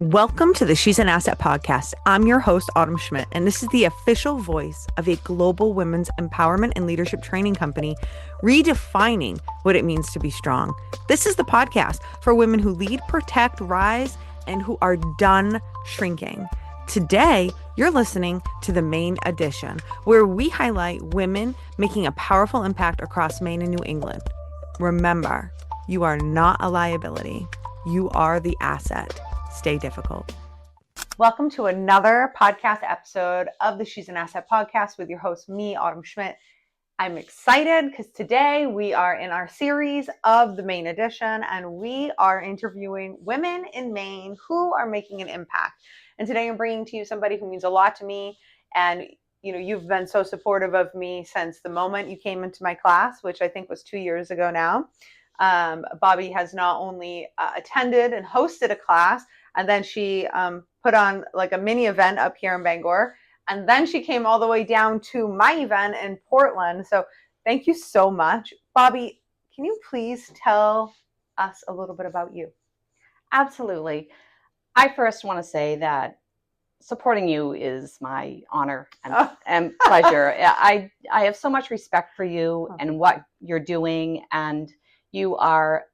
Welcome to the She's an Asset podcast. I'm your host, Autumn Schmidt, and this is the official voice of a global women's empowerment and leadership training company, redefining what it means to be strong. This is the podcast for women who lead, protect, rise, and who are done shrinking. Today, you're listening to the Maine edition, where we highlight women making a powerful impact across Maine and New England. Remember, you are not a liability. You are the asset. Stay difficult. Welcome to another podcast episode of the She's an Asset podcast with your host, me, Autumn Schmidt. I'm excited because today we are in our series of the Maine edition, and we are interviewing women in Maine who are making an impact. And today I'm bringing to you somebody who means a lot to me. And you've been so supportive of me since the moment you came into my class, which I think was 2 years ago now. Bobbie has not only attended and hosted a class, and then she put on like a mini event up here in Bangor. And then she came all the way down to my event in Portland. So thank you so much. Bobbie, can you please tell us a little bit about you? Absolutely. I first want to say that supporting you is my honor and pleasure. I have so much respect for you and what you're doing. And you are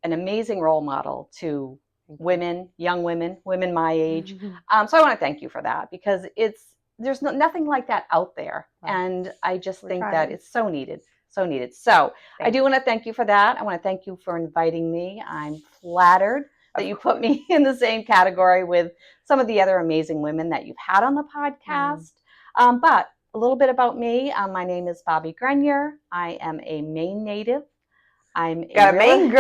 an amazing role model to women, young women my age. So I want to thank you for that, because there's nothing like that out there. Right. And I just think that it's so needed. So I do want to thank you for that. I want to thank you for inviting me. I'm flattered that you put me in the same category with some of the other amazing women that you've had on the podcast. But a little bit about me. My name is Bobbie Grenier. I am a Maine native. I'm a Maine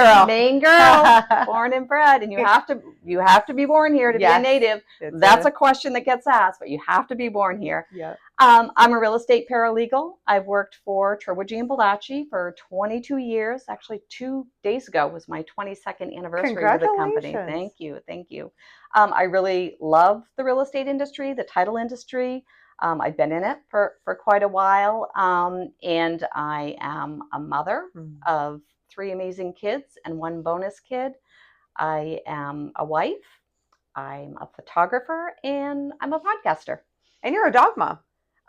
girl, born and bred, and you have to be born here to be a native. That's a question that gets asked, but you have to be born here. Yeah. I'm a real estate paralegal. I've worked for Trowbridge and Bellacci for 22 years. Actually, 2 days ago was my 22nd anniversary with the company. Thank you. I really love the real estate industry, the title industry. I've been in it for quite a while, and I am a mother of 3 amazing kids and 1 bonus kid. I am a wife. I'm a photographer, and I'm a podcaster. And you're a dog mom.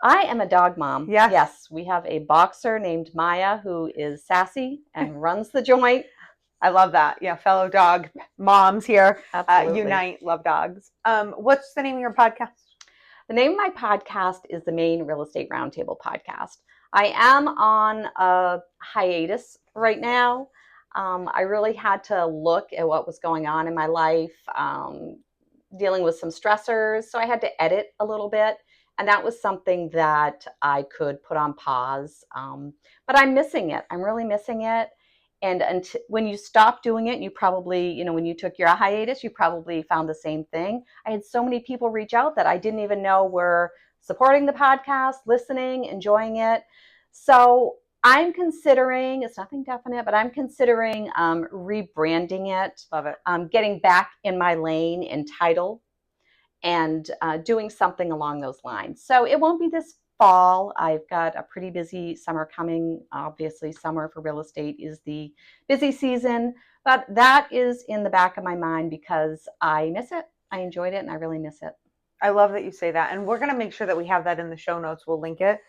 I am a dog mom. Yes. We have a boxer named Maya who is sassy and runs the joint. I love that. Yeah, fellow dog moms here. Absolutely. Unite, love dogs. What's the name of your podcast? The name of my podcast is the Maine Real Estate Roundtable Podcast. I am on a hiatus right now. I really had to look at what was going on in my life, dealing with some stressors. So I had to edit a little bit. And that was something that I could put on pause. But I'm missing it. I'm really missing it. And when you stop doing it, you probably, when you took your hiatus, you probably found the same thing. I had so many people reach out that I didn't even know were supporting the podcast, listening, enjoying it. So I'm considering, it's nothing definite, but I'm considering rebranding it. Love it. Getting back in my lane in title and doing something along those lines. So it won't be this fall. I've got a pretty busy summer coming. Obviously, summer for real estate is the busy season, but that is in the back of my mind because I miss it. I enjoyed it, and I really miss it. I love that you say that. And we're going to make sure that we have that in the show notes. We'll link it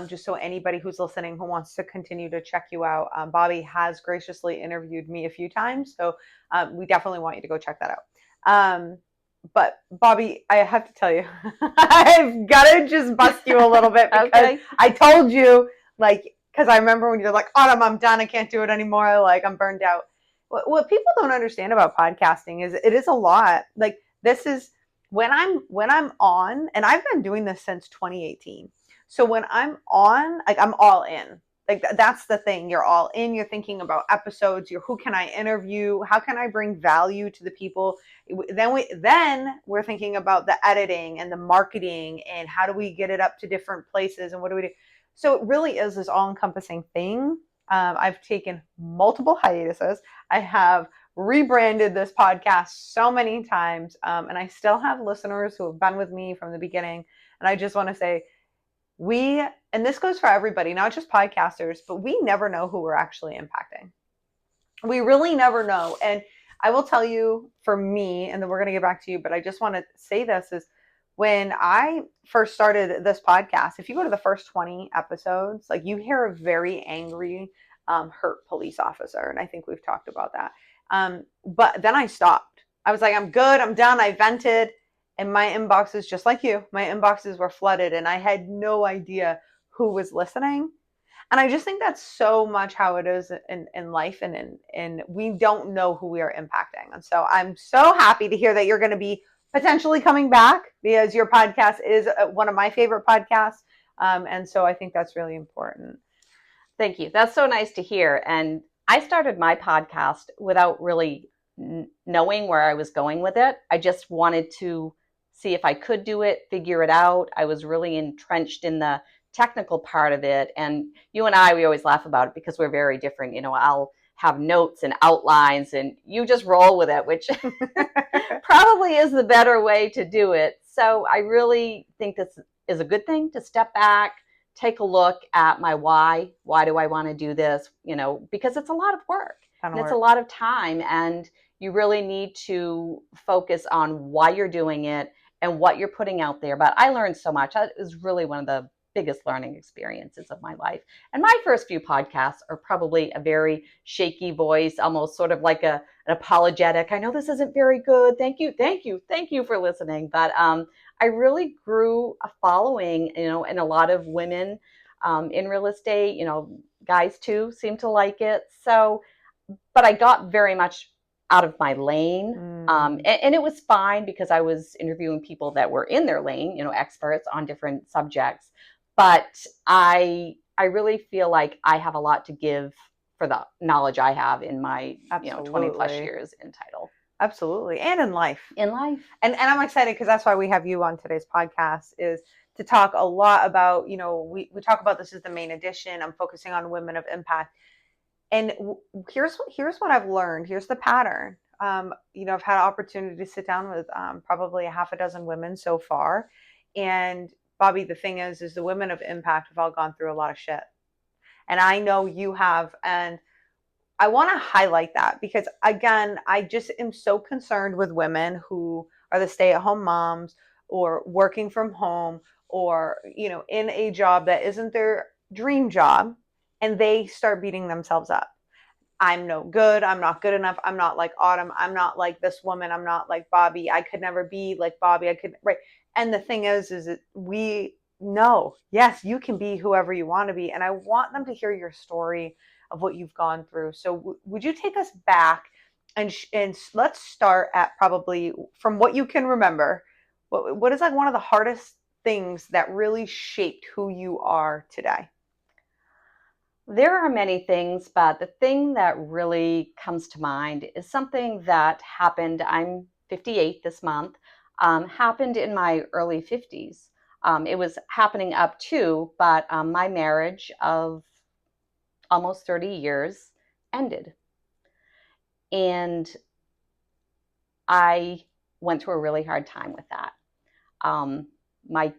just so anybody who's listening who wants to continue to check you out. Bobbie has graciously interviewed me a few times, so we definitely want you to go check that out. But Bobbie, I have to tell you, I've got to just bust you a little bit because I told you, because I remember when you're like, Autumn, I'm done. I can't do it anymore. I'm burned out. What people don't understand about podcasting is it is a lot. This is when I'm on, and I've been doing this since 2018. So when I'm on, I'm all in. That's the thing. You're all in. You're thinking about episodes. Who can I interview? How can I bring value to the people? Then we're thinking about the editing and the marketing and how do we get it up to different places and what do we do? So it really is this all-encompassing thing. I've taken multiple hiatuses. I have rebranded this podcast so many times, and I still have listeners who have been with me from the beginning. And I just want to say, and this goes for everybody, not just podcasters, but we never know who we're actually impacting. We really never know. And I will tell you for me, and then we're going to get back to you, but I just want to say this is when I first started this podcast, if you go to the first 20 episodes, like you hear a very angry, hurt police officer. And I think we've talked about that. But then I stopped. I was like, I'm good. I'm done. I vented. And my inboxes, just like you, my inboxes were flooded and I had no idea who was listening. And I just think that's so much how it is in life, and we don't know who we are impacting. And so I'm so happy to hear that you're going to be potentially coming back because your podcast is one of my favorite podcasts. And so I think that's really important. Thank you. That's so nice to hear. And I started my podcast without really knowing where I was going with it. I just wanted to see if I could do it, figure it out. I was really entrenched in the technical part of it. And you and I, we always laugh about it because we're very different. You know, I'll have notes and outlines and you just roll with it, which probably is the better way to do it. So I really think this is a good thing to step back, take a look at my why. Why do I want to do this? You know, because it's a lot of work and it's a lot of time, and you really need to focus on why you're doing it and what you're putting out there. But I learned so much. It was really one of the biggest learning experiences of my life. And my first few podcasts are probably a very shaky voice, almost sort of like an apologetic. I know this isn't very good. Thank you for listening. But I really grew a following, you know, and a lot of women in real estate, you know, guys too seem to like it. So, but I got very much out of my lane. And it was fine because I was interviewing people that were in their lane, you know, experts on different subjects. But I really feel like I have a lot to give for the knowledge I have in my 20 plus years in title. Absolutely. And in life. In life. And I'm excited because that's why we have you on today's podcast, is to talk a lot about, you know, we talk about this as the main edition. I'm focusing on women of impact. And here's what I've learned. Here's the pattern. You know, I've had an opportunity to sit down with probably a half a dozen women so far. And Bobbie, the thing is the women of impact have all gone through a lot of shit. And I know you have. And I want to highlight that because, again, I just am so concerned with women who are the stay-at-home moms or working from home or, you know, in a job that isn't their dream job, and they start beating themselves up. I'm no good. I'm not good enough. I'm not like Autumn. I'm not like this woman. I'm not like Bobbie. I could never be like Bobbie. Right. And the thing is that we know, yes, you can be whoever you want to be. And I want them to hear your story of what you've gone through. So would you take us back and let's start at probably from what you can remember. What is like one of the hardest things that really shaped who you are today? There are many things, but the thing that really comes to mind is something that happened. I'm 58 this month. Happened in my early 50s. It was happening up to, but my marriage of almost 30 years ended. And I went through a really hard time with that. My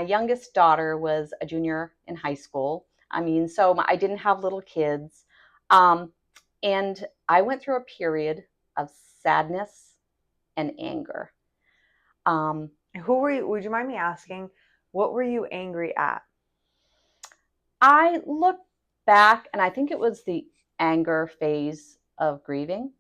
youngest daughter was a junior in high school. I mean, so I didn't have little kids. And I went through a period of sadness and anger. Who were you? Would you mind me asking, what were you angry at? I look back and I think it was the anger phase of grieving.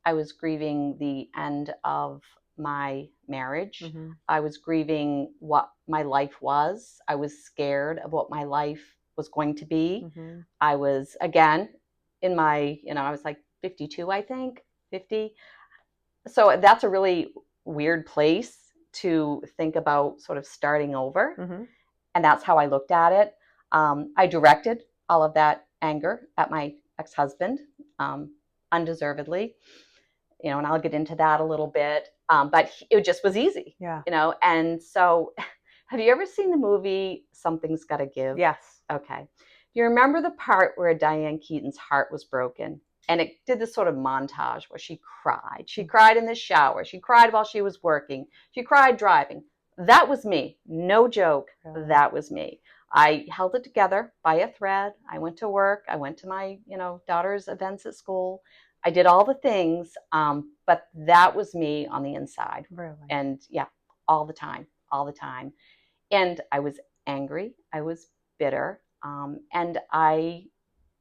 I was grieving the end of my marriage. Mm-hmm. I was grieving what my life was. I was scared of what my life was going to be. Mm-hmm. I was, again, in my, I was like 52, I think, 50. So that's a really weird place to think about sort of starting over. Mm-hmm. And that's how I looked at it. I directed all of that anger at my ex-husband, undeservedly, and I'll get into that a little bit. But it just was easy, and so have you ever seen the movie Something's Gotta Give? Yes. Okay. You remember the part where Diane Keaton's heart was broken? And it did this sort of montage where she cried. She cried in the shower. She cried while she was working. She cried driving. That was me. No joke. Yeah. That was me. I held it together by a thread. I went to work. I went to my, daughter's events at school. I did all the things, but that was me on the inside. Really? And yeah, all the time, all the time. And I was angry. I was bitter. And I,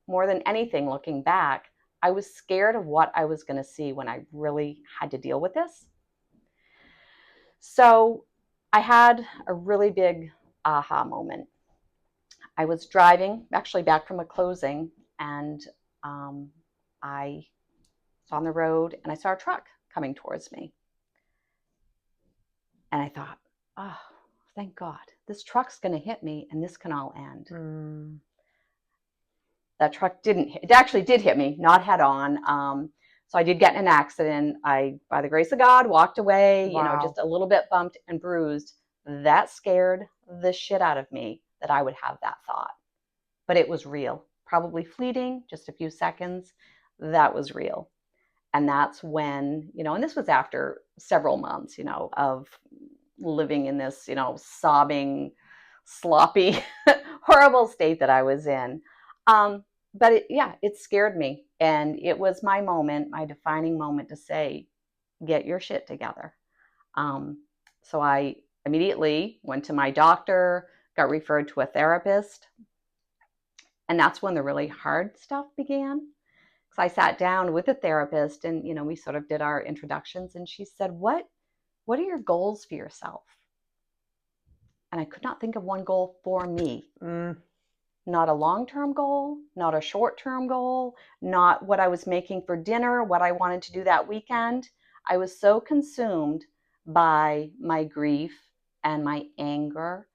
more than anything, looking back, I was scared of what I was going to see when I really had to deal with this. So I had a really big aha moment. I was driving, actually back from a closing, and I was on the road and I saw a truck coming towards me. And I thought, oh, thank God, this truck's going to hit me and this can all end. That truck didn't hit, it actually did hit me, not head on. So I did get in an accident. I, by the grace of God, walked away, Wow. just a little bit bumped and bruised. That scared the shit out of me that I would have that thought. But it was real, probably fleeting, just a few seconds. That was real. And that's when, and this was after several months, of living in this, sobbing, sloppy, horrible state that I was in. But it scared me. And it was my moment, my defining moment to say, get your shit together. So I immediately went to my doctor, got referred to a therapist. And that's when the really hard stuff began. So I sat down with a therapist and, we sort of did our introductions, and she said, what are your goals for yourself? And I could not think of one goal for me. Not a long-term goal, not a short-term goal, not what I was making for dinner, what I wanted to do that weekend. I was so consumed by my grief and my anger.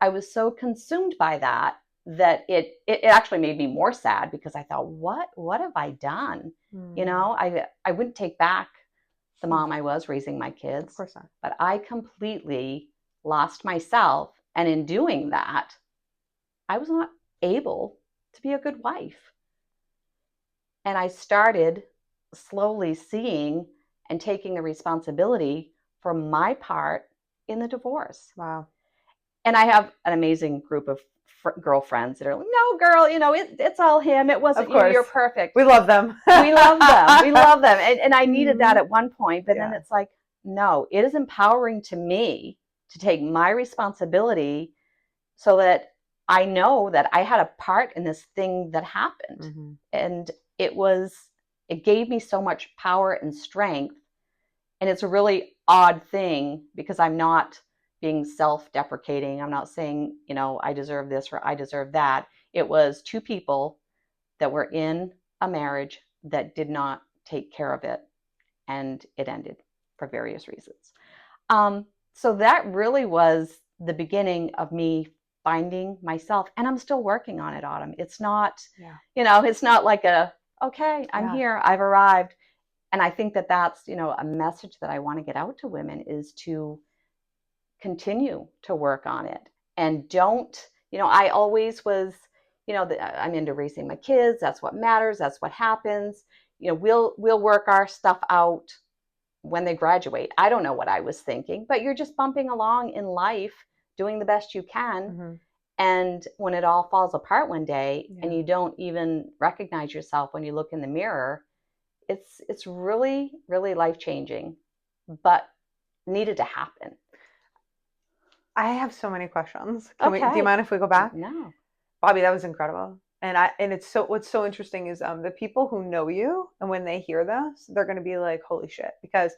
I was so consumed by that it actually made me more sad, because I thought, what have I done? I wouldn't take back the mom I was raising my kids. Of course not. But I completely lost myself. And in doing that, I was not able to be a good wife. And I started slowly seeing and taking the responsibility for my part in the divorce. Wow. And I have an amazing group of girlfriends that are like, no, girl, it's all him. It wasn't you. You're perfect. We love them. We love them. We love them. And I needed that at one point. But then it's like, no, it is empowering to me to take my responsibility so that I know that I had a part in this thing that happened. Mm-hmm. And it gave me so much power and strength. And it's a really odd thing, because I'm not being self-deprecating. I'm not saying, I deserve this or I deserve that. It was two people that were in a marriage that did not take care of it, and it ended for various reasons. So that really was the beginning of me finding myself, and I'm still working on it, Autumn. It's not, it's not like okay, I'm here, I've arrived. And I think that that's, a message that I want to get out to women, is to continue to work on it. And don't, I always was, I'm into raising my kids. That's what matters. That's what happens. We'll work our stuff out when they graduate. I don't know what I was thinking, but you're just bumping along in life, doing the best you can. Mm-hmm. And when it all falls apart one day, and you don't even recognize yourself when you look in the mirror, it's really, really life-changing, but needed to happen. I have so many questions. Do you mind if we go back? No. Bobbie, that was incredible. And what's so interesting is the people who know you, and when they hear this, they're going to be like, holy shit, because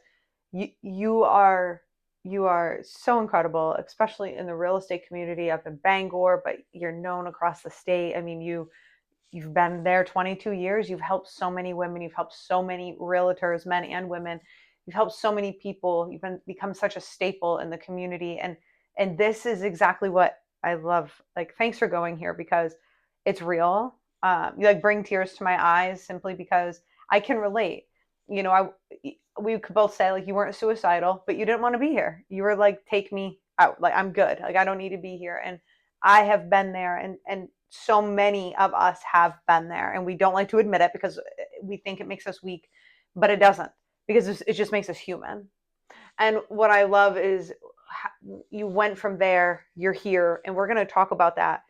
you are so incredible, especially in the real estate community up in Bangor, but you're known across the state. I mean, you've been there 22 years. You've helped so many women. You've helped so many realtors, men and women. You've helped so many people. You've become such a staple in the community. And this is exactly what I love. Like, thanks for going here, because it's real. You bring tears to my eyes, simply because I can relate. We could both say, you weren't suicidal, but you didn't want to be here. You were like, take me out. I'm good. I don't need to be here. And I have been there, and so many of us have been there, and we don't like to admit it because we think it makes us weak, but it doesn't, because it just makes us human. And what I love is you went from there, you're here, and we're going to talk about that.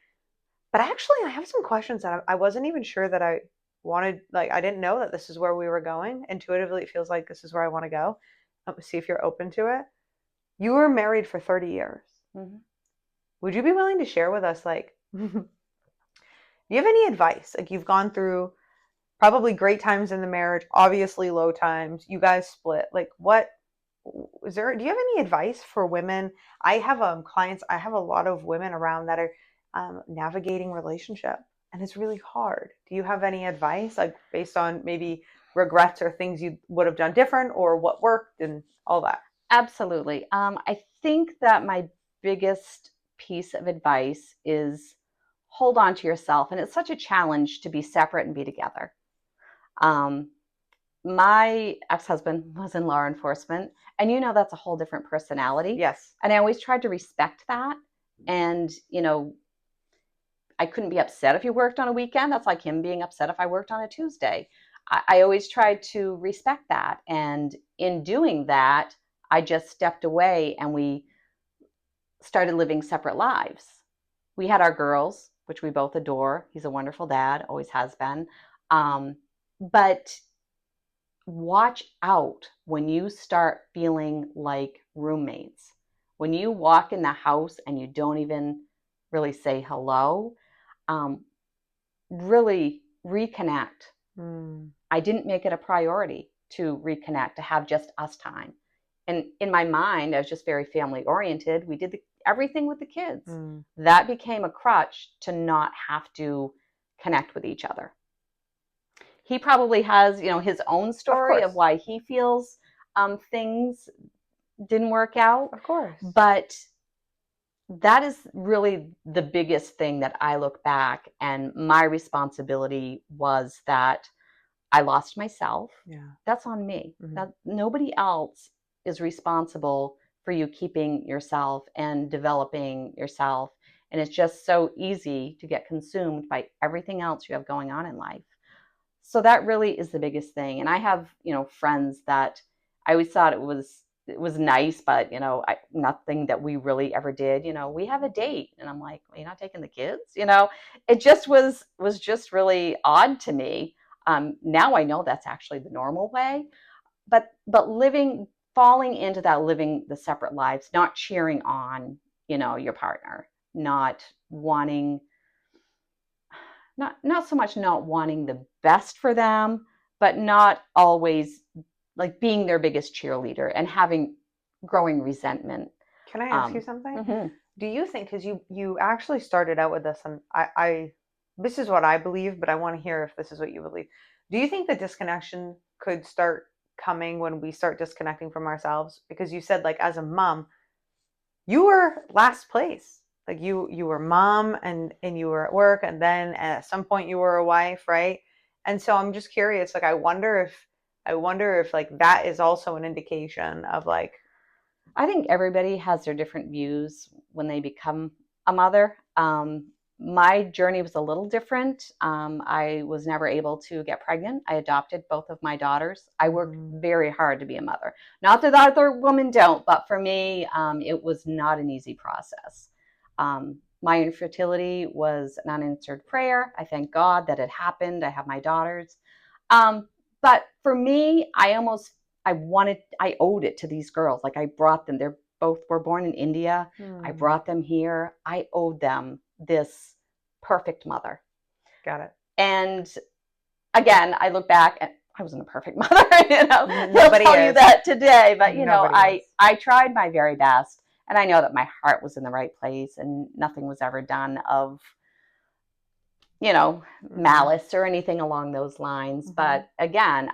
But actually, I have some questions that I wasn't even sure that I wanted, like, I didn't know that this is where we were going. Intuitively, it feels like this is where I want to go. See if you're open to it. You were married for 30 years. Mm-hmm. Would you be willing to share with us, like, do you have any advice? Like, you've gone through probably great times in the marriage, obviously low times. You guys split. Like, what is there? Do you have any advice for women? I have clients. I have a lot of women around that are navigating relationship, and it's really hard. Do you have any advice, like based on maybe regrets or things you would have done different, or what worked and all that? Absolutely. I think that my biggest piece of advice is hold on to yourself. And it's such a challenge to be separate and be together. Um, my ex-husband was in law enforcement, and that's a whole different personality. Yes. And I always tried to respect that. And, I couldn't be upset if he worked on a weekend. That's like him being upset if I worked on a Tuesday. I always tried to respect that. And in doing that, I just stepped away and we started living separate lives. We had our girls, which we both adore. He's a wonderful dad, always has been. But watch out when you start feeling like roommates. When you walk in the house and you don't even really say hello, really reconnect. I didn't make it a priority to reconnect, to have just us time. And in my mind, I was just very family oriented. We did everything with the kids. That became a crutch to not have to connect with each other. He probably has, his own story of why he feels things didn't work out. Of course. But that is really the biggest thing that I look back, and my responsibility was that I lost myself. Yeah. That's on me. That nobody else is responsible for you keeping yourself and developing yourself. And it's just so easy to get consumed by everything else you have going on in life. So that really is the biggest thing. And I have, friends that I always thought it was nice, but nothing that we really ever did. We have a date, and I'm like, well, you're not taking the kids. It just was just really odd to me. Now I know that's actually the normal way, but falling into that, living the separate lives, not cheering on, your partner, not wanting, not so much not wanting the best for them, but not always like being their biggest cheerleader and having growing resentment. Can I ask you something? Do you think, because you actually started out with this, and I this is what I believe, but I want to hear if this is what you believe. Do you think the disconnection could start coming when we start disconnecting from ourselves? Because you said, like, as a mom, you were last place. Like, you were mom, and you were at work, and then at some point you were a wife, right? And so I'm just curious, like, I wonder if like that is also an indication of, like, I think everybody has their different views when they become a mother. My journey was a little different. I was never able to get pregnant. I adopted both of my daughters. I worked very hard to be a mother. Not that other women don't, but for me, it was not an easy process. My infertility was an unanswered prayer. I thank God that it happened. I have my daughters. But for me, I owed it to these girls. Like, I brought them, they're both were born in India. I brought them here. I owed them this perfect mother. Got it. And again, I look back and I wasn't a perfect mother, Nobody they'll tell you that today, but I tried my very best, and I know that my heart was in the right place and nothing was ever done of, malice or anything along those lines. But again,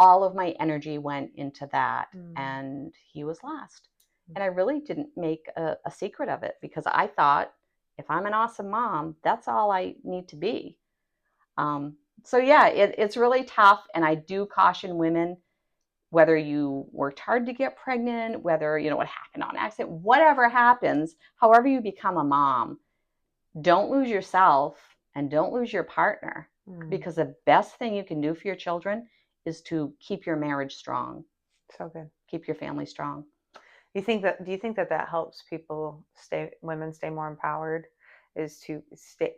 all of my energy went into that, and he was last. And I really didn't make a secret of it, because I thought, if I'm an awesome mom, that's all I need to be. So yeah, it's really tough. And I do caution women, whether you worked hard to get pregnant, whether, what happened on accident, whatever happens, however you become a mom, don't lose yourself and don't lose your partner, because the best thing you can do for your children is to keep your marriage strong. So good. Keep your family strong. Do you think that helps women stay more empowered, is to stay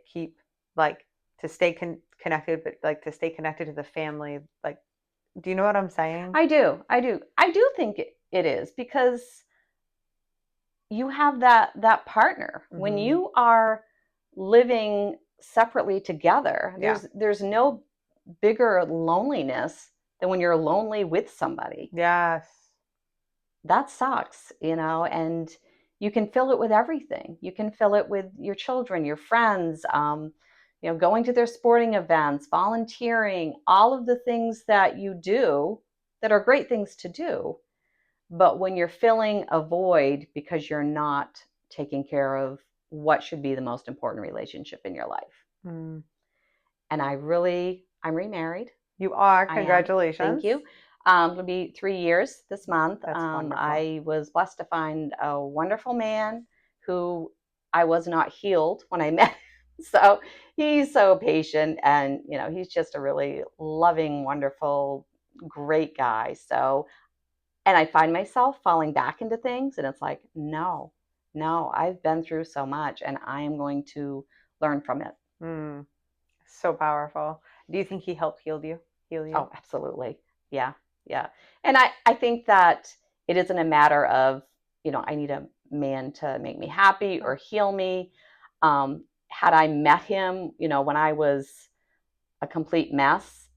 connected, but like to stay connected to the family. Like, do you know what I'm saying? I do. I do think it is, because you have that partner. When you are living separately together, there's no bigger loneliness than when you're lonely with somebody. Yes. That sucks, and you can fill it with everything. You can fill it with your children, your friends, going to their sporting events, volunteering, all of the things that you do that are great things to do. But when you're filling a void because you're not taking care of what should be the most important relationship in your life. Mm. And I'm remarried. You are. Congratulations. Thank you. It'll be 3 years this month. That's wonderful. I was blessed to find a wonderful man who I was not healed when I met. So he's so patient, and he's just a really loving, wonderful, great guy. So, and I find myself falling back into things, and it's like, no, I've been through so much, and I am going to learn from it. So powerful. Do you think he helped heal you? Oh, absolutely. Yeah. And I think that it isn't a matter of, I need a man to make me happy or heal me. Had I met him, when I was a complete mess,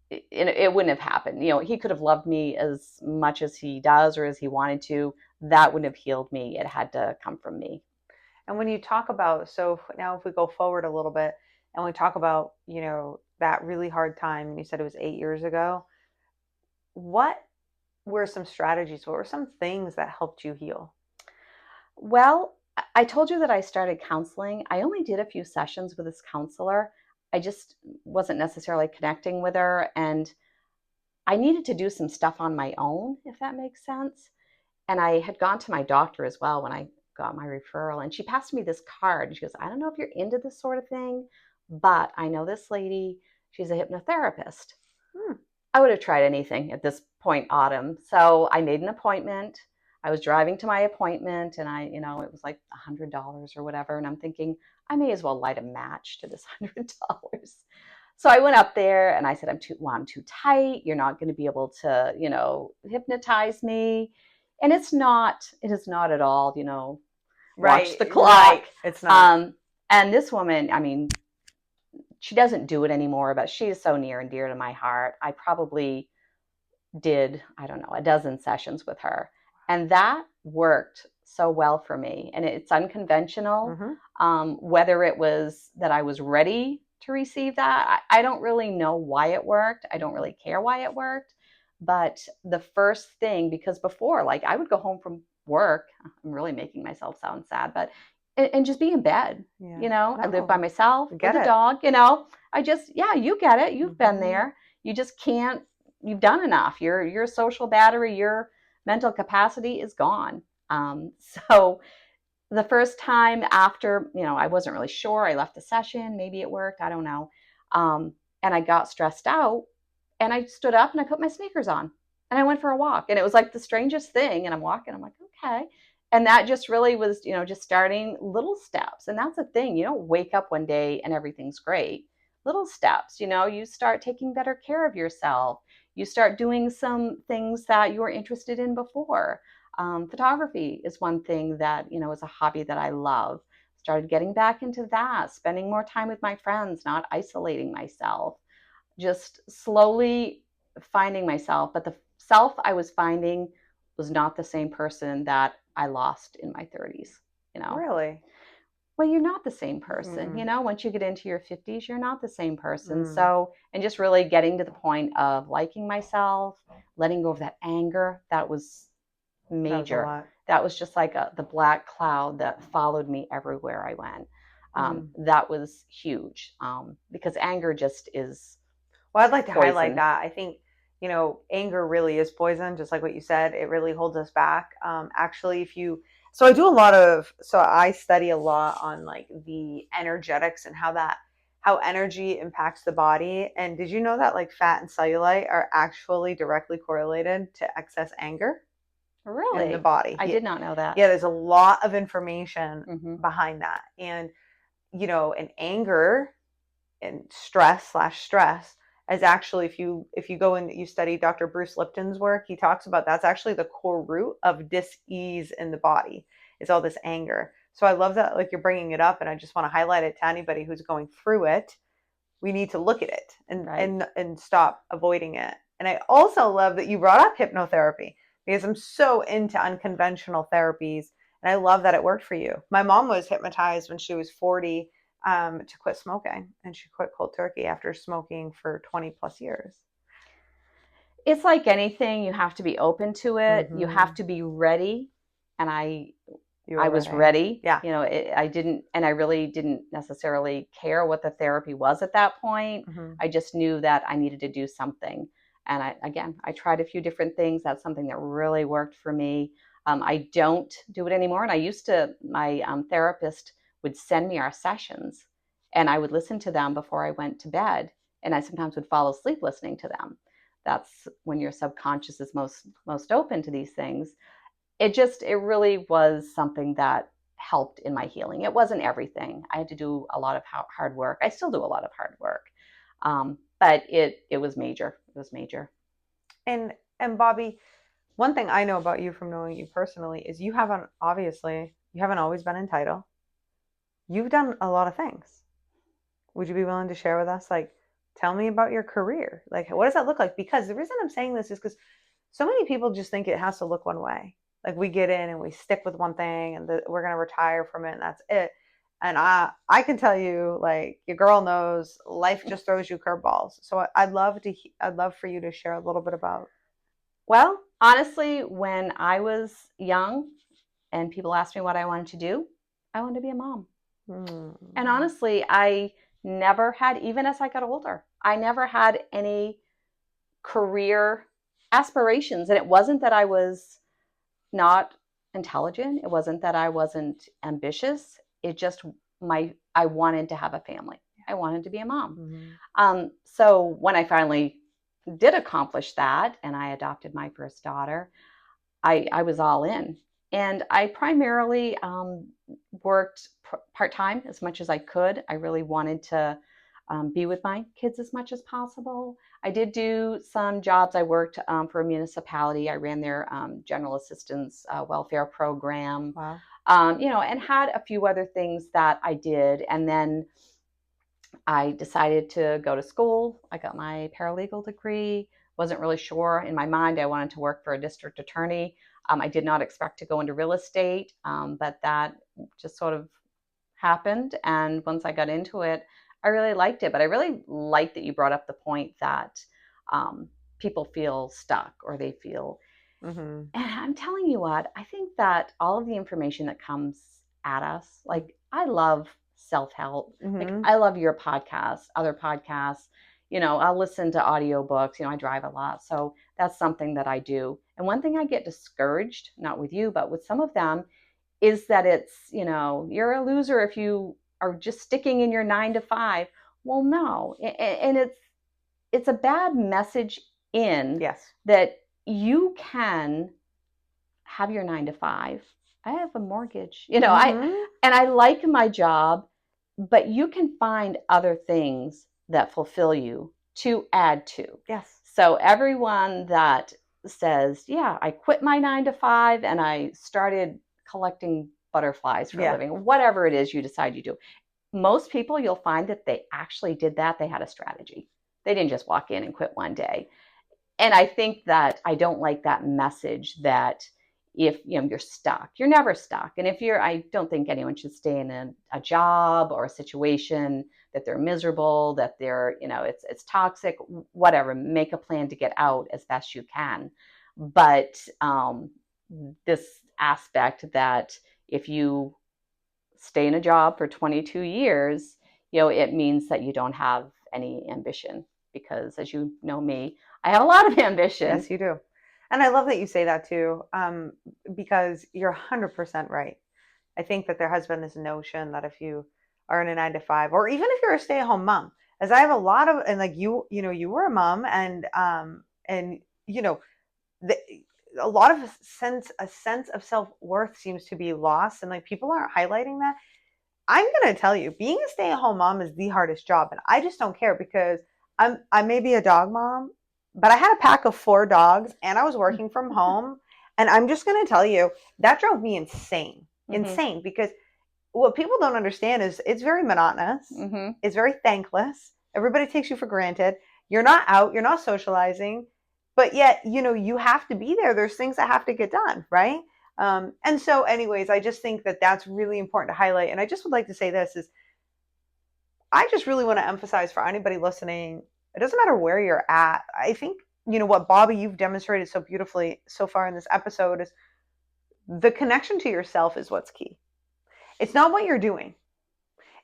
it wouldn't have happened. He could have loved me as much as he does or as he wanted to. That wouldn't have healed me. It had to come from me. And when you talk about, so now if we go forward a little bit and we talk about, that really hard time, you said it was 8 years ago. What were some strategies? What were some things that helped you heal? Well, I told you that I started counseling. I only did a few sessions with this counselor. I just wasn't necessarily connecting with her, and I needed to do some stuff on my own, if that makes sense. And I had gone to my doctor as well when I got my referral, and she passed me this card. And she goes, I don't know if you're into this sort of thing, but I know this lady. She's a hypnotherapist. I would have tried anything at this point, Autumn. So I made an appointment. I was driving to my appointment, and it was like $100 or whatever. And I'm thinking, I may as well light a match to this $100. So I went up there and I said, I'm too tight. You're not going to be able to, hypnotize me. And it is not at all, watch the clock. Right. It's not. And this woman, she doesn't do it anymore, but she is so near and dear to my heart. I probably did, I don't know, a dozen sessions with her. And that worked so well for me. And it's unconventional. Whether it was that I was ready to receive that, I don't really know why it worked. I don't really care why it worked. But the first thing, because before, like, I would go home from work, I'm really making myself sound sad, but and just be in bed, I live by myself with a dog, I just, you get it. You've been there. You just can't, you've done enough. Your social battery, your mental capacity is gone. So the first time after, I wasn't really sure. I left the session. Maybe it worked. I don't know. And I got stressed out, and I stood up and I put my sneakers on and I went for a walk, and it was like the strangest thing. And I'm walking, I'm like, okay. And that just really was, just starting little steps. And that's the thing, you don't wake up one day and everything's great. Little steps, you start taking better care of yourself. You start doing some things that you were interested in before. Photography is one thing that, is a hobby that I love. Started getting back into that, spending more time with my friends, not isolating myself, just slowly finding myself. But the self I was finding was not the same person that I lost in my 30s, Really? Well, you're not the same person, once you get into your 50s, you're not the same person. So, and just really getting to the point of liking myself, letting go of that anger, that was major. That was just like the black cloud that followed me everywhere I went. That was huge, because anger just is Well, I'd like to poison. highlight that. I think, anger really is poison, just like what you said. It really holds us back. Actually, so I study a lot on like the energetics and how energy impacts the body. And did you know that like fat and cellulite are actually directly correlated to excess anger? Really? In the body. I did not know that. Yeah, there's a lot of information behind that. And, and anger and stress is actually, if you go and you study Dr. Bruce Lipton's work, he talks about that's actually the core root of dis-ease in the body. It's all this anger. So I love that, like, you're bringing it up, and I just want to highlight it to anybody who's going through it. We need to look at it and stop avoiding it. And I also love that you brought up hypnotherapy, because I'm so into unconventional therapies, and I love that it worked for you. My mom was hypnotized when she was 40 to quit smoking, and she quit cold turkey after smoking for 20 plus years. It's like anything, you have to be open to it. You have to be ready. And I was ready. Yeah. I really didn't necessarily care what the therapy was at that point. I just knew that I needed to do something. And I tried a few different things. That's something that really worked for me. I don't do it anymore. And my therapist would send me our sessions, and I would listen to them before I went to bed. And I sometimes would fall asleep listening to them. That's when your subconscious is most open to these things. It really was something that helped in my healing. It wasn't everything. I had to do a lot of hard work. I still do a lot of hard work. But it was major. It was major. And Bobbie, one thing I know about you from knowing you personally is you haven't always been entitled. You've done a lot of things. Would you be willing to share with us? Like, tell me about your career. Like, what does that look like? Because the reason I'm saying this is because so many people just think it has to look one way. Like, we get in and we stick with one thing, and we're going to retire from it, and that's it. And I can tell you, like, your girl knows life just throws you curveballs. So I'd love for you to share a little bit about. Well, honestly, when I was young and people asked me what I wanted to do, I wanted to be a mom. And honestly, I never had, even as I got older, I never had any career aspirations. And it wasn't that I was not intelligent. It wasn't that I wasn't ambitious. It just I wanted to have a family. I wanted to be a mom. So when I finally did accomplish that and I adopted my first daughter, I was all in. And I primarily worked part-time as much as I could. I really wanted to be with my kids as much as possible. I did do some jobs. I worked for a municipality. I ran their general assistance welfare program. Wow. And had a few other things that I did. And then I decided to go to school. I got my paralegal degree. Wasn't really sure. In my mind, I wanted to work for a district attorney. I did not expect to go into real estate, but that just sort of happened. And once I got into it, I really liked it. But I really liked that you brought up the point that people feel stuck or they feel. And I'm telling you what, I think that all of the information that comes at us, like, I love self-help. Like, I love your podcast, other podcasts. I'll listen to audiobooks. I drive a lot. So that's something that I do. And one thing I get discouraged, not with you, but with some of them, is that it's, you're a loser if you are just sticking in your 9 to 5. Well, no. And it's a bad message that you can have your 9 to 5. I have a mortgage, and I like my job, but you can find other things that fulfill you to add to. Yes. So everyone that says, yeah, I quit my 9 to 5 and I started collecting butterflies for a living, whatever it is you decide you do. Most people, you'll find that they actually did that. They had a strategy. They didn't just walk in and quit one day. And I think that I don't like that message that if you're stuck, you're never stuck. And I don't think anyone should stay in a job or a situation that they're miserable, that they're, it's toxic, whatever. Make a plan to get out as best you can. But this aspect that if you stay in a job for 22 years, it means that you don't have any ambition. Because as you know me, I have a lot of ambition. Yes, you do. And I love that you say that too, because you're 100% right. I think that there has been this notion that if you are in a 9 to 5, or even if you're a stay-at-home mom, as I have a lot of, and like you were a mom, and a lot of a sense of self-worth seems to be lost, and like people aren't highlighting that. I'm going to tell you, being a stay-at-home mom is the hardest job. And I just don't care because I may be a dog mom, but I had a pack of 4 dogs and I was working from home. And I'm just going to tell you, that drove me insane. Insane, because what people don't understand is it's very monotonous. It's very thankless. Everybody takes you for granted. You're not out, you're not socializing, but yet, you have to be there. There's things that have to get done, right? And so anyways, I just think that that's really important to highlight. And I just would like to say this is, I just really want to emphasize for anybody listening, it doesn't matter where you're at. I think, what Bobbie, you've demonstrated so beautifully so far in this episode is the connection to yourself is what's key. It's not what you're doing.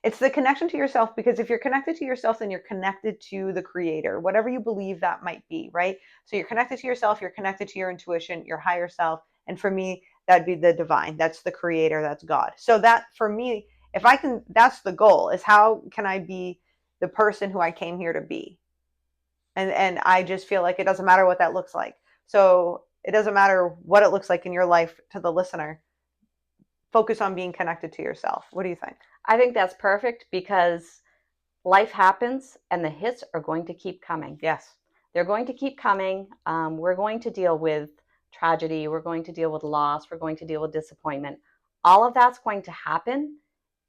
It's the connection to yourself, because if you're connected to yourself, then you're connected to the creator, whatever you believe that might be, right? So you're connected to yourself, you're connected to your intuition, your higher self. And for me, that'd be the divine. That's the creator, that's God. So that for me, if I can, that's the goal, is how can I be the person who I came here to be? And I just feel like it doesn't matter what that looks like. So it doesn't matter what it looks like in your life to the listener. Focus on being connected to yourself. What do you think? I think that's perfect, because life happens and the hits are going to keep coming. Yes. They're going to keep coming. We're going to deal with tragedy. We're going to deal with loss. We're going to deal with disappointment. All of that's going to happen.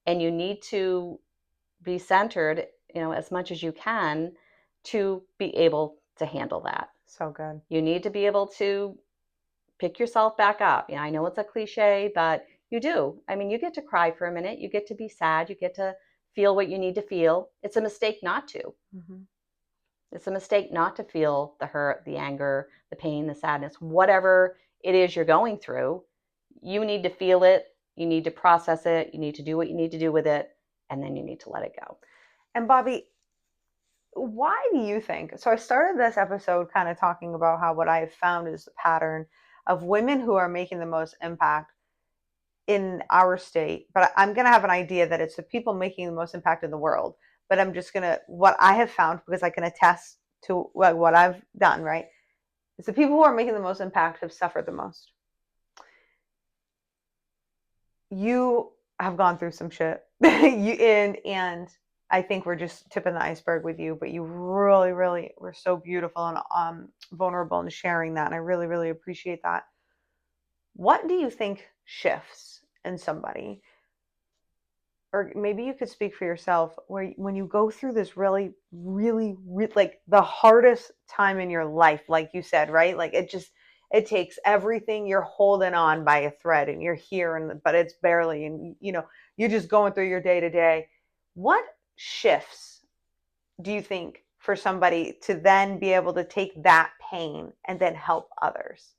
And you need to be centered, as much as you can to be able to handle that. So good. You need to be able to pick yourself back up. I know it's a cliche, but you do. I mean, you get to cry for a minute. You get to be sad. You get to feel what you need to feel. It's a mistake not to. It's a mistake not to feel the hurt, the anger, the pain, the sadness, whatever it is you're going through. You need to feel it. You need to process it. You need to do what you need to do with it. And then you need to let it go. And Bobbie, why do you think? So I started this episode kind of talking about how what I have found is the pattern of women who are making the most impact in our state. But I'm going to have an idea that it's the people making the most impact in the world. But I'm just going to, what I have found, because I can attest to what I've done, right? It's the people who are making the most impact have suffered the most. You have gone through some shit. and I think we're just tipping the iceberg with you, but you really, really were so beautiful and vulnerable in sharing that. And I really, really appreciate that. What do you think shifts in somebody? Or maybe you could speak for yourself, where when you go through this really, really, like the hardest time in your life, like you said, right? Like it takes everything. You're holding on by a thread and you're here, but it's barely, and you're just going through your day to day. What shifts do you think for somebody to then be able to take that pain and then help others?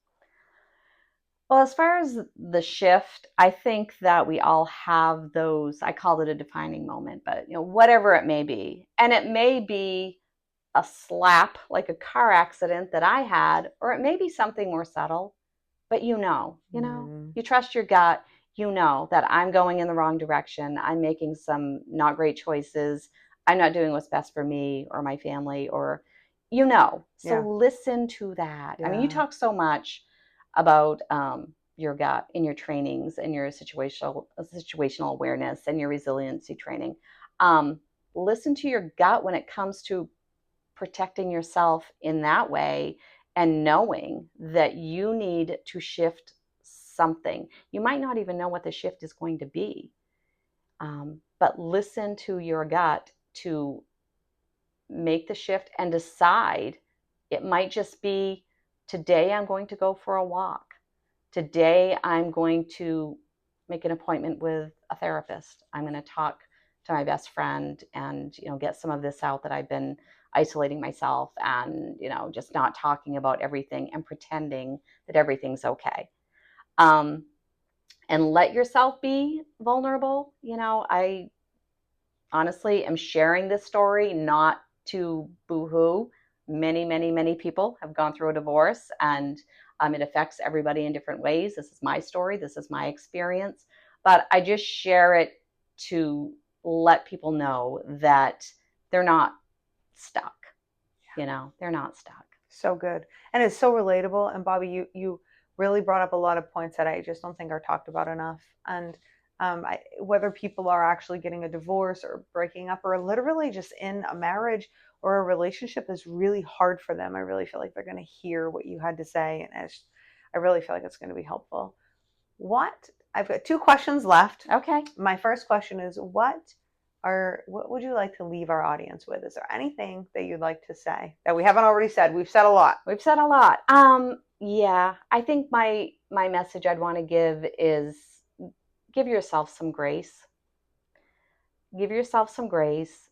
Well, as far as the shift, I think that we all have those, I call it a defining moment, but whatever it may be. And it may be a slap, like a car accident that I had, or it may be something more subtle, but you trust your gut. That I'm going in the wrong direction. I'm making some not great choices. I'm not doing what's best for me or my family, or, so listen to that. Yeah. I mean, you talk so much about your gut in your trainings and your situational awareness and your resiliency training. Listen to your gut when it comes to protecting yourself in that way, and knowing that you need to shift something. You might not even know what the shift is going to be, but listen to your gut to make the shift and decide. It might just be, today I'm going to go for a walk. Today I'm going to make an appointment with a therapist. I'm going to talk to my best friend and get some of this out that I've been isolating myself and just not talking about everything and pretending that everything's okay. And let yourself be vulnerable. I honestly am sharing this story not to boo-hoo. Many, many, many people have gone through a divorce, and it affects everybody in different ways. This is my story. This is my experience. But I just share it to let people know that they're not stuck. They're not stuck. So good. And it's so relatable. And Bobbie, you really brought up a lot of points that I just don't think are talked about enough. And whether people are actually getting a divorce or breaking up or literally just in a marriage or a relationship is really hard for them. I really feel like they're going to hear what you had to say. And I really feel like it's going to be helpful. I've got 2 questions left. Okay. My first question is, what would you like to leave our audience with? Is there anything that you'd like to say that we haven't already said? We've said a lot. Yeah, I think my message I'd want to give is give yourself some grace. Give yourself some grace.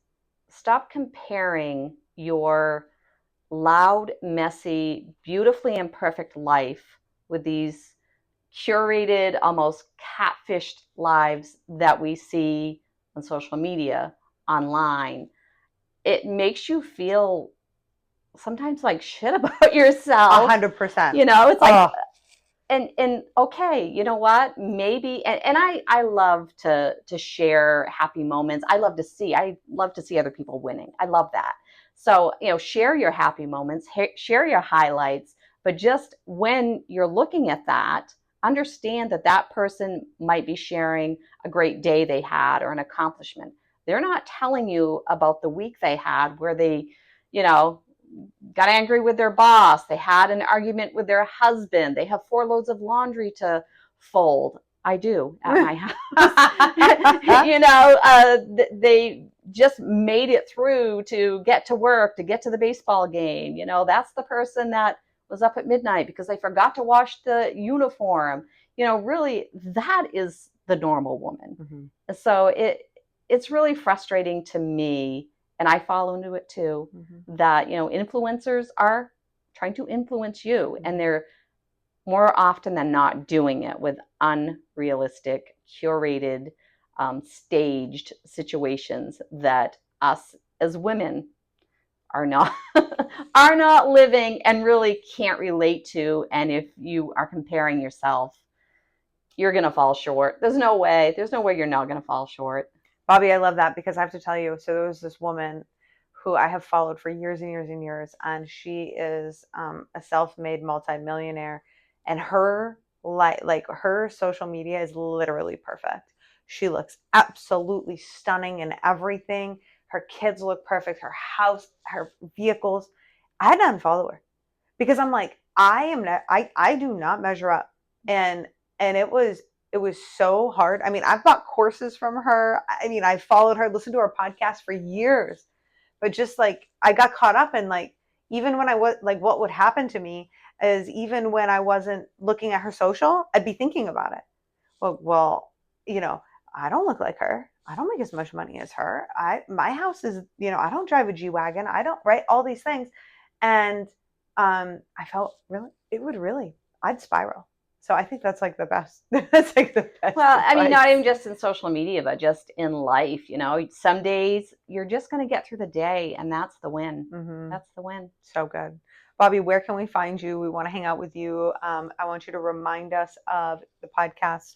Stop comparing your loud, messy, beautifully imperfect life with these curated, almost catfished lives that we see on social media, online. It makes you feel sometimes like shit about yourself. 100%. It's like, and okay, you know what? Maybe, and I love to share happy moments. I love to see other people winning. I love that. So, share your happy moments, share your highlights, but just when you're looking at that, understand that person might be sharing a great day they had or an accomplishment. They're not telling you about the week they had where they, got angry with their boss. They had an argument with their husband. They have 4 loads of laundry to fold. I do at my house. They just made it through to get to work, to get to the baseball game. That's the person that was up at midnight because they forgot to wash the uniform. Really, that is the normal woman. Mm-hmm. So it's really frustrating to me, and I fall into it too, mm-hmm. that, influencers are trying to influence you, and they're more often than not doing it with unrealistic, curated, staged situations that us as women are not living and really can't relate to. And if you are comparing yourself, you're going to fall short. There's no way you're not going to fall short. Bobbie, I love that, because I have to tell you, so there was this woman who I have followed for years and years and years, and she is a self-made multimillionaire, and her her social media is literally perfect. She looks absolutely stunning in everything. Her kids look perfect, her house, her vehicles. I had to unfollow her because I'm like, I do not measure up. And it was so hard. I mean, I've bought courses from her. I mean, I followed her, listened to her podcast for years, but just like, I got caught up in even when I was what would happen to me is even when I wasn't looking at her social, I'd be thinking about it. Well, I don't look like her. I don't make as much money as her. My house is, I don't drive a G-Wagon. I don't, right? All these things. And I felt I'd spiral. So I think that's the best. That's the best. Well, advice. I mean, not even just in social media, but just in life. Some days you're just going to get through the day, and that's the win. Mm-hmm. That's the win. So good. Bobbie, where can we find you? We want to hang out with you. I want you to remind us of the podcast.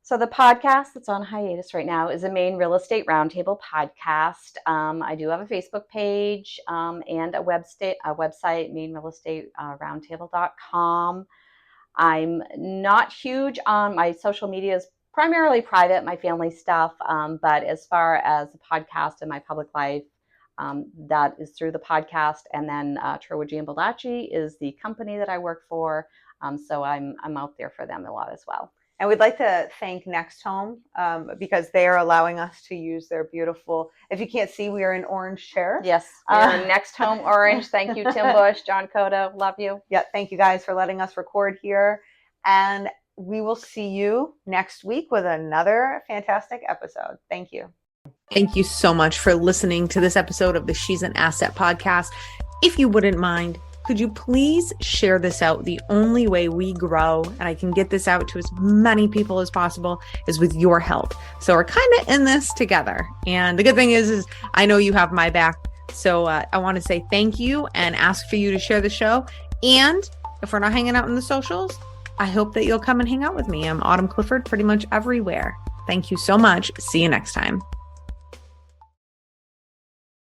So the podcast that's on hiatus right now is a Maine Real Estate Roundtable podcast. I do have a Facebook page and a website, mainrealestateroundtable.com. I'm not huge on my social media, is primarily private, my family stuff. But as far as the podcast and my public life, that is through the podcast. And then Trowoji and Baldacci is the company that I work for. So I'm out there for them a lot as well. And we'd like to thank Next Home because they are allowing us to use their beautiful, if you can't see, we are in orange chairs. Yes, we are Next Home Orange. Thank you, Tim Bush, John Cotto. Love you. Yeah, thank you guys for letting us record here. And we will see you next week with another fantastic episode. Thank you. Thank you so much for listening to this episode of the She's an Asset podcast. If you wouldn't mind, could you please share this out? The only way we grow and I can get this out to as many people as possible is with your help. So we're kind of in this together. And the good thing is I know you have my back. So I want to say thank you and ask for you to share the show. And if we're not hanging out in the socials, I hope that you'll come and hang out with me. I'm Autumn Clifford pretty much everywhere. Thank you so much. See you next time.